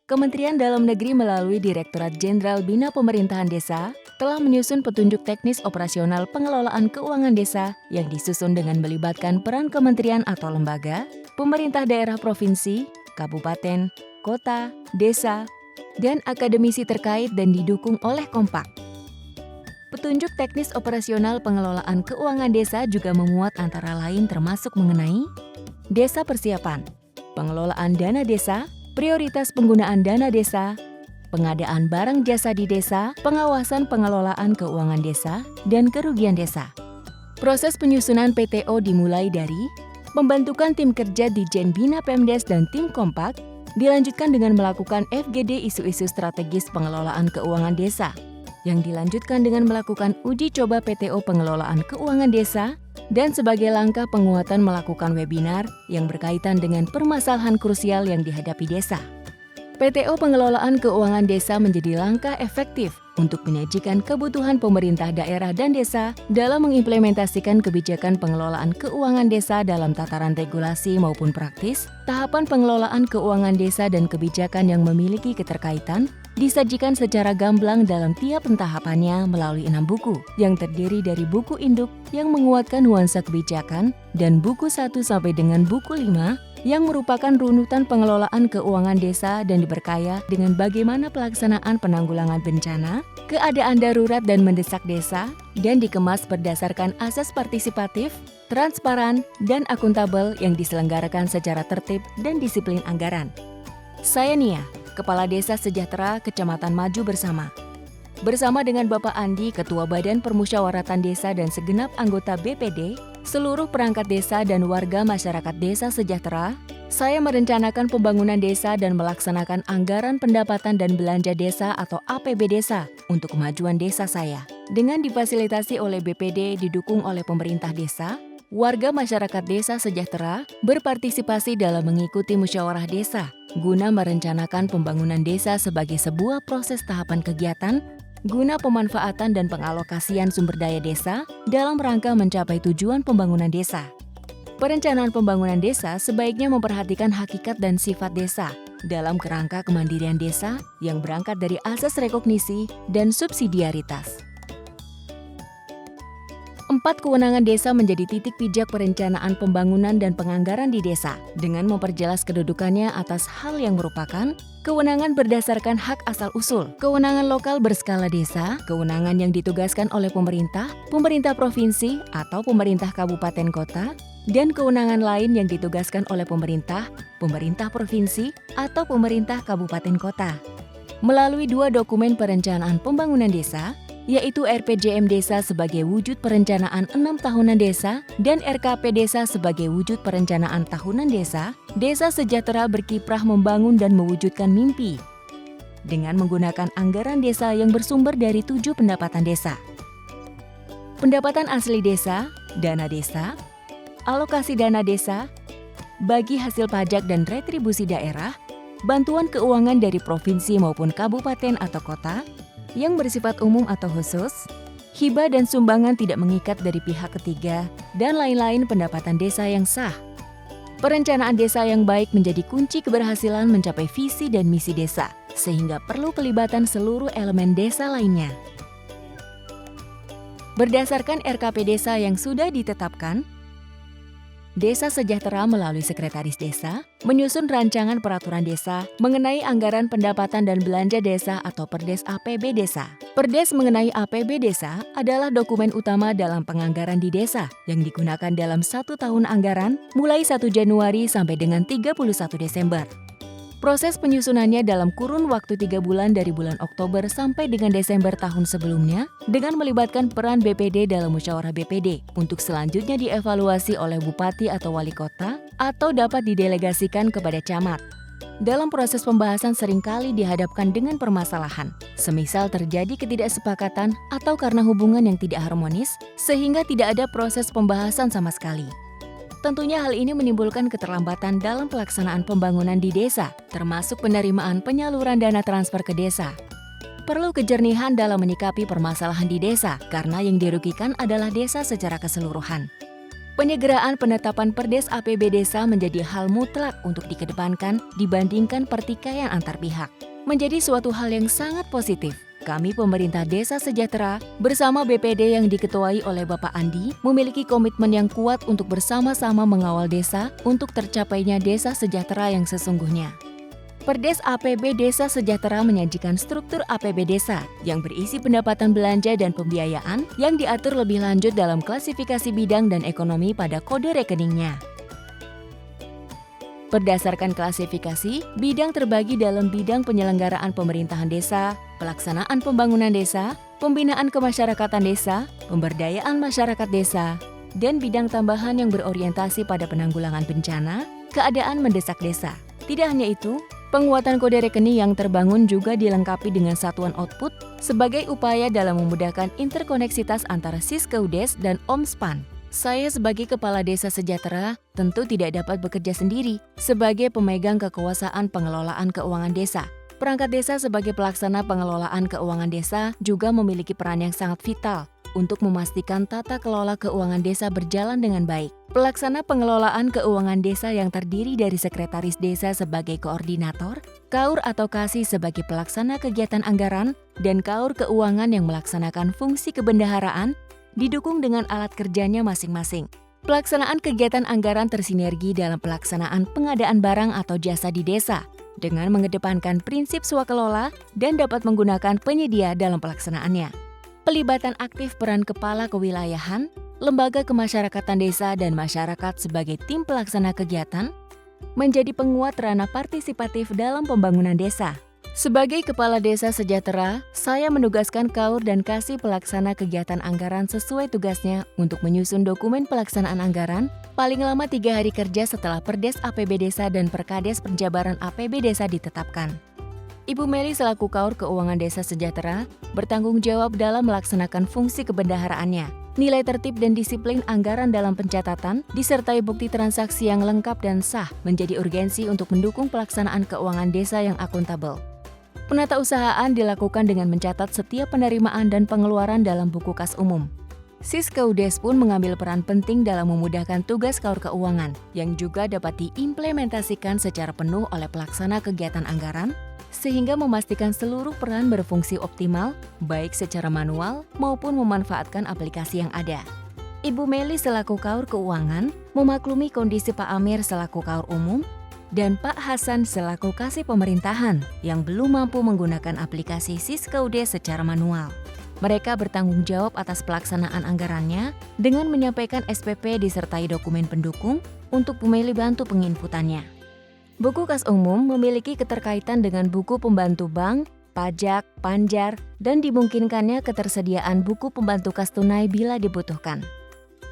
Kementerian Dalam Negeri melalui Direktorat Jenderal Bina Pemerintahan Desa telah menyusun petunjuk teknis operasional pengelolaan keuangan desa yang disusun dengan melibatkan peran kementerian atau lembaga, pemerintah daerah provinsi, kabupaten, kota, desa, dan akademisi terkait dan didukung oleh Kompak. Petunjuk teknis operasional pengelolaan keuangan desa juga memuat antara lain termasuk mengenai desa persiapan, pengelolaan dana desa, prioritas penggunaan dana desa, pengadaan barang jasa di desa, pengawasan pengelolaan keuangan desa, dan kerugian desa. Proses penyusunan PTO dimulai dari pembentukan tim kerja Ditjen Bina Pemdes dan tim Kompak, dilanjutkan dengan melakukan FGD isu-isu strategis pengelolaan keuangan desa, yang dilanjutkan dengan melakukan uji coba PTO pengelolaan keuangan desa, dan sebagai langkah penguatan melakukan webinar yang berkaitan dengan permasalahan krusial yang dihadapi desa. PTO pengelolaan keuangan desa menjadi langkah efektif untuk menyajikan kebutuhan pemerintah daerah dan desa dalam mengimplementasikan kebijakan pengelolaan keuangan desa dalam tataran regulasi maupun praktis. Tahapan pengelolaan keuangan desa dan kebijakan yang memiliki keterkaitan disajikan secara gamblang dalam tiap pentahapannya melalui 6 buku yang terdiri dari buku induk yang menguatkan nuansa kebijakan dan buku 1 sampai dengan buku 5 yang merupakan runutan pengelolaan keuangan desa dan diberkaya dengan bagaimana pelaksanaan penanggulangan bencana, keadaan darurat dan mendesak desa, dan dikemas berdasarkan asas partisipatif, transparan, dan akuntabel yang diselenggarakan secara tertib dan disiplin anggaran. Saya Nia, Kepala Desa Sejahtera Kecamatan Maju Bersama. Bersama dengan Bapak Andi, Ketua Badan Permusyawaratan Desa dan segenap anggota BPD, seluruh perangkat desa dan warga masyarakat Desa Sejahtera, saya merencanakan pembangunan desa dan melaksanakan anggaran pendapatan dan belanja desa atau APB desa untuk kemajuan desa saya. Dengan difasilitasi oleh BPD didukung oleh pemerintah desa, warga masyarakat Desa Sejahtera berpartisipasi dalam mengikuti musyawarah desa guna merencanakan pembangunan desa sebagai sebuah proses tahapan kegiatan guna pemanfaatan dan pengalokasian sumber daya desa dalam rangka mencapai tujuan pembangunan desa. Perencanaan pembangunan desa sebaiknya memperhatikan hakikat dan sifat desa dalam kerangka kemandirian desa yang berangkat dari asas rekognisi dan subsidiaritas. 4. Kewenangan desa menjadi titik pijak perencanaan pembangunan dan penganggaran di desa dengan memperjelas kedudukannya atas hal yang merupakan kewenangan berdasarkan hak asal-usul, kewenangan lokal berskala desa, kewenangan yang ditugaskan oleh pemerintah, pemerintah provinsi atau pemerintah kabupaten kota, dan kewenangan lain yang ditugaskan oleh pemerintah, pemerintah provinsi atau pemerintah kabupaten kota. Melalui 2 dokumen perencanaan pembangunan desa, yaitu RPJM Desa sebagai wujud perencanaan 6 tahunan desa dan RKP Desa sebagai wujud perencanaan tahunan desa, Desa Sejahtera berkiprah membangun dan mewujudkan mimpi dengan menggunakan anggaran desa yang bersumber dari 7 pendapatan desa. Pendapatan asli desa, dana desa, alokasi dana desa, bagi hasil pajak dan retribusi daerah, bantuan keuangan dari provinsi maupun kabupaten atau kota, yang bersifat umum atau khusus, hibah dan sumbangan tidak mengikat dari pihak ketiga, dan lain-lain pendapatan desa yang sah. Perencanaan desa yang baik menjadi kunci keberhasilan mencapai visi dan misi desa, sehingga perlu pelibatan seluruh elemen desa lainnya. Berdasarkan RKP Desa yang sudah ditetapkan, Desa Sejahtera melalui Sekretaris Desa menyusun rancangan peraturan desa mengenai anggaran pendapatan dan belanja desa atau Perdes APB Desa. Perdes mengenai APB Desa adalah dokumen utama dalam penganggaran di desa yang digunakan dalam 1 tahun anggaran mulai 1 Januari sampai dengan 31 Desember. Proses penyusunannya dalam kurun waktu 3 bulan dari bulan Oktober sampai dengan Desember tahun sebelumnya dengan melibatkan peran BPD dalam musyawarah BPD untuk selanjutnya dievaluasi oleh Bupati atau Wali Kota atau dapat didelegasikan kepada camat. Dalam proses pembahasan seringkali dihadapkan dengan permasalahan, semisal terjadi ketidaksepakatan atau karena hubungan yang tidak harmonis sehingga tidak ada proses pembahasan sama sekali. Tentunya hal ini menimbulkan keterlambatan dalam pelaksanaan pembangunan di desa, termasuk penerimaan penyaluran dana transfer ke desa. Perlu kejernihan dalam menyikapi permasalahan di desa, karena yang dirugikan adalah desa secara keseluruhan. Penyederhanaan penetapan Perdes APB Desa menjadi hal mutlak untuk dikedepankan dibandingkan pertikaian antar pihak. Menjadi suatu hal yang sangat positif. Kami pemerintah Desa Sejahtera bersama BPD yang diketuai oleh Bapak Andi memiliki komitmen yang kuat untuk bersama-sama mengawal desa untuk tercapainya desa sejahtera yang sesungguhnya. Perdes APB Desa Sejahtera menyajikan struktur APB Desa yang berisi pendapatan belanja dan pembiayaan yang diatur lebih lanjut dalam klasifikasi bidang dan ekonomi pada kode rekeningnya. Berdasarkan klasifikasi, bidang terbagi dalam bidang penyelenggaraan pemerintahan desa, pelaksanaan pembangunan desa, pembinaan kemasyarakatan desa, pemberdayaan masyarakat desa, dan bidang tambahan yang berorientasi pada penanggulangan bencana, keadaan mendesak desa. Tidak hanya itu, penguatan kode rekening yang terbangun juga dilengkapi dengan satuan output sebagai upaya dalam memudahkan interkoneksitas antara Siskeudes dan Omspan. Saya sebagai Kepala Desa Sejahtera tentu tidak dapat bekerja sendiri sebagai pemegang kekuasaan pengelolaan keuangan desa. Perangkat desa sebagai pelaksana pengelolaan keuangan desa juga memiliki peran yang sangat vital untuk memastikan tata kelola keuangan desa berjalan dengan baik. Pelaksana pengelolaan keuangan desa yang terdiri dari sekretaris desa sebagai koordinator, KAUR atau KASI sebagai pelaksana kegiatan anggaran, dan KAUR keuangan yang melaksanakan fungsi kebendaharaan, didukung dengan alat kerjanya masing-masing. Pelaksanaan kegiatan anggaran tersinergi dalam pelaksanaan pengadaan barang atau jasa di desa, dengan mengedepankan prinsip swakelola dan dapat menggunakan penyedia dalam pelaksanaannya. Pelibatan aktif peran kepala kewilayahan, lembaga kemasyarakatan desa dan masyarakat sebagai tim pelaksana kegiatan menjadi penguat ranah partisipatif dalam pembangunan desa. Sebagai Kepala Desa Sejahtera, saya menugaskan KAUR dan KASI pelaksana kegiatan anggaran sesuai tugasnya untuk menyusun dokumen pelaksanaan anggaran paling lama 3 hari kerja setelah Perdes APB Desa dan Perkades Penjabaran APB Desa ditetapkan. Ibu Meli selaku KAUR Keuangan Desa Sejahtera bertanggung jawab dalam melaksanakan fungsi kebendaharaannya. Nilai tertib dan disiplin anggaran dalam pencatatan disertai bukti transaksi yang lengkap dan sah menjadi urgensi untuk mendukung pelaksanaan keuangan desa yang akuntabel. Penatausahaan dilakukan dengan mencatat setiap penerimaan dan pengeluaran dalam buku kas umum. Siskeudes pun mengambil peran penting dalam memudahkan tugas KAUR keuangan yang juga dapat diimplementasikan secara penuh oleh pelaksana kegiatan anggaran sehingga memastikan seluruh peran berfungsi optimal baik secara manual maupun memanfaatkan aplikasi yang ada. Ibu Meli selaku KAUR keuangan memaklumi kondisi Pak Amir selaku KAUR umum dan Pak Hasan selaku KASI pemerintahan yang belum mampu menggunakan aplikasi Siskeudes secara manual. Mereka bertanggung jawab atas pelaksanaan anggarannya dengan menyampaikan SPP disertai dokumen pendukung untuk Bu Meli bantu penginputannya. Buku kas umum memiliki keterkaitan dengan buku pembantu bank, pajak, panjar, dan dimungkinkannya ketersediaan buku pembantu kas tunai bila dibutuhkan.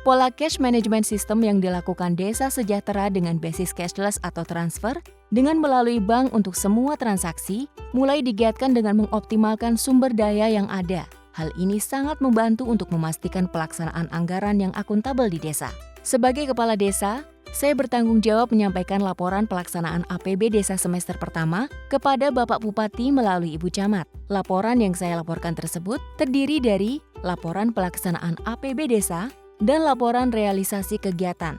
Pola cash management system yang dilakukan Desa Sejahtera dengan basis cashless atau transfer dengan melalui bank untuk semua transaksi mulai digiatkan dengan mengoptimalkan sumber daya yang ada. Hal ini sangat membantu untuk memastikan pelaksanaan anggaran yang akuntabel di desa. Sebagai Kepala Desa, saya bertanggung jawab menyampaikan laporan pelaksanaan APB Desa semester pertama kepada Bapak Bupati melalui Ibu Camat. Laporan yang saya laporkan tersebut terdiri dari laporan pelaksanaan APB Desa dan laporan realisasi kegiatan.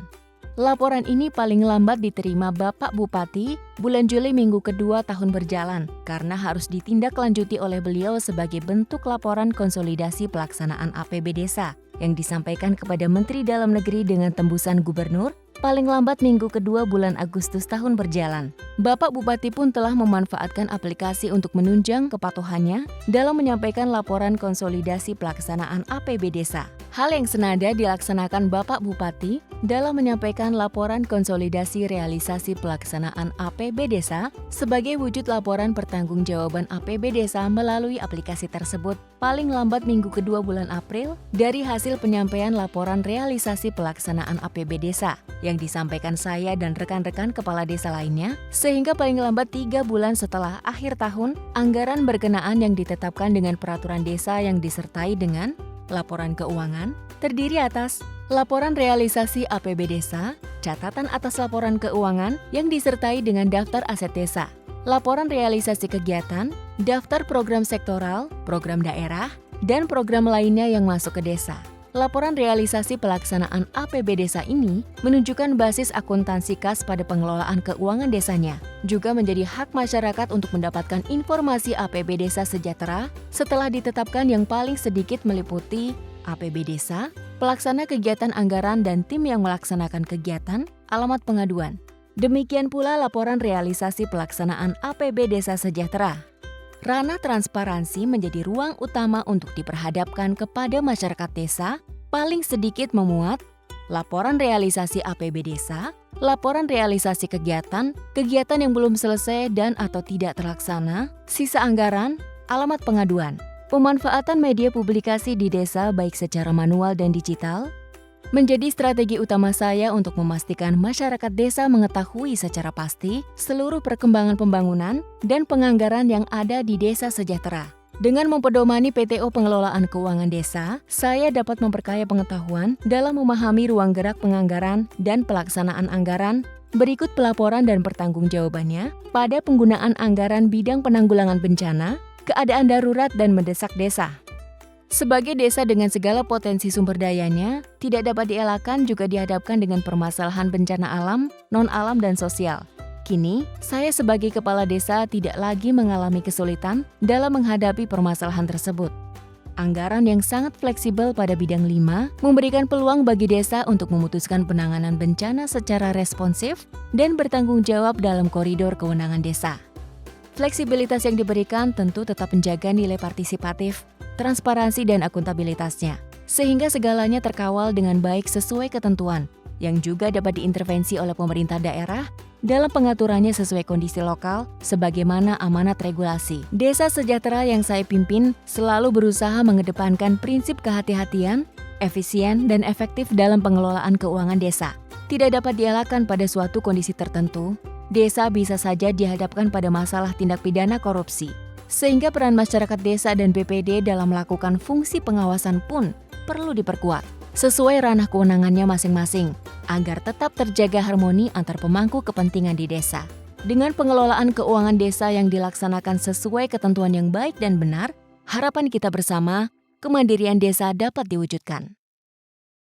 Laporan ini paling lambat diterima Bapak Bupati bulan Juli minggu kedua tahun berjalan karena harus ditindaklanjuti oleh beliau sebagai bentuk laporan konsolidasi pelaksanaan APB Desa yang disampaikan kepada Menteri Dalam Negeri dengan tembusan Gubernur paling lambat minggu kedua bulan Agustus tahun berjalan. Bapak Bupati pun telah memanfaatkan aplikasi untuk menunjang kepatuhannya dalam menyampaikan laporan konsolidasi pelaksanaan APB Desa. Hal yang senada dilaksanakan Bapak Bupati dalam menyampaikan laporan konsolidasi realisasi pelaksanaan APB Desa sebagai wujud laporan pertanggungjawaban APB Desa melalui aplikasi tersebut paling lambat minggu kedua bulan April dari hasil penyampaian laporan realisasi pelaksanaan APB Desa yang disampaikan saya dan rekan-rekan kepala desa lainnya, sehingga paling lambat 3 bulan setelah akhir tahun, anggaran berkenaan yang ditetapkan dengan peraturan desa yang disertai dengan laporan keuangan, terdiri atas laporan realisasi APB Desa, catatan atas laporan keuangan yang disertai dengan daftar aset desa, laporan realisasi kegiatan, daftar program sektoral, program daerah, dan program lainnya yang masuk ke desa. Laporan realisasi pelaksanaan APB desa ini menunjukkan basis akuntansi khas pada pengelolaan keuangan desanya. Juga menjadi hak masyarakat untuk mendapatkan informasi APB Desa Sejahtera setelah ditetapkan yang paling sedikit meliputi APB Desa, pelaksana kegiatan anggaran dan tim yang melaksanakan kegiatan, alamat pengaduan. Demikian pula laporan realisasi pelaksanaan APB Desa Sejahtera. Ranah transparansi menjadi ruang utama untuk diperhadapkan kepada masyarakat desa, paling sedikit memuat laporan realisasi APB desa, laporan realisasi kegiatan, kegiatan yang belum selesai dan atau tidak terlaksana, sisa anggaran, alamat pengaduan. Pemanfaatan media publikasi di desa baik secara manual dan digital menjadi strategi utama saya untuk memastikan masyarakat desa mengetahui secara pasti seluruh perkembangan pembangunan dan penganggaran yang ada di Desa Sejahtera. Dengan mempedomani PTO Pengelolaan Keuangan Desa, saya dapat memperkaya pengetahuan dalam memahami ruang gerak penganggaran dan pelaksanaan anggaran. Berikut pelaporan dan pertanggungjawabannya pada penggunaan anggaran bidang penanggulangan bencana, keadaan darurat dan mendesak desa. Sebagai desa dengan segala potensi sumber dayanya, tidak dapat dielakkan juga dihadapkan dengan permasalahan bencana alam, non-alam, dan sosial. Kini, saya sebagai kepala desa tidak lagi mengalami kesulitan dalam menghadapi permasalahan tersebut. Anggaran yang sangat fleksibel pada bidang 5 memberikan peluang bagi desa untuk memutuskan penanganan bencana secara responsif dan bertanggung jawab dalam koridor kewenangan desa. Fleksibilitas yang diberikan tentu tetap menjaga nilai partisipatif, transparansi dan akuntabilitasnya, sehingga segalanya terkawal dengan baik sesuai ketentuan, yang juga dapat diintervensi oleh pemerintah daerah dalam pengaturannya sesuai kondisi lokal, sebagaimana amanat regulasi. Desa Sejahtera yang saya pimpin selalu berusaha mengedepankan prinsip kehati-hatian, efisien, dan efektif dalam pengelolaan keuangan desa. Tidak dapat dielakkan pada suatu kondisi tertentu, desa bisa saja dihadapkan pada masalah tindak pidana korupsi. Sehingga peran masyarakat desa dan BPD dalam melakukan fungsi pengawasan pun perlu diperkuat, sesuai ranah kewenangannya masing-masing, agar tetap terjaga harmoni antar pemangku kepentingan di desa. Dengan pengelolaan keuangan desa yang dilaksanakan sesuai ketentuan yang baik dan benar, harapan kita bersama, kemandirian desa dapat diwujudkan.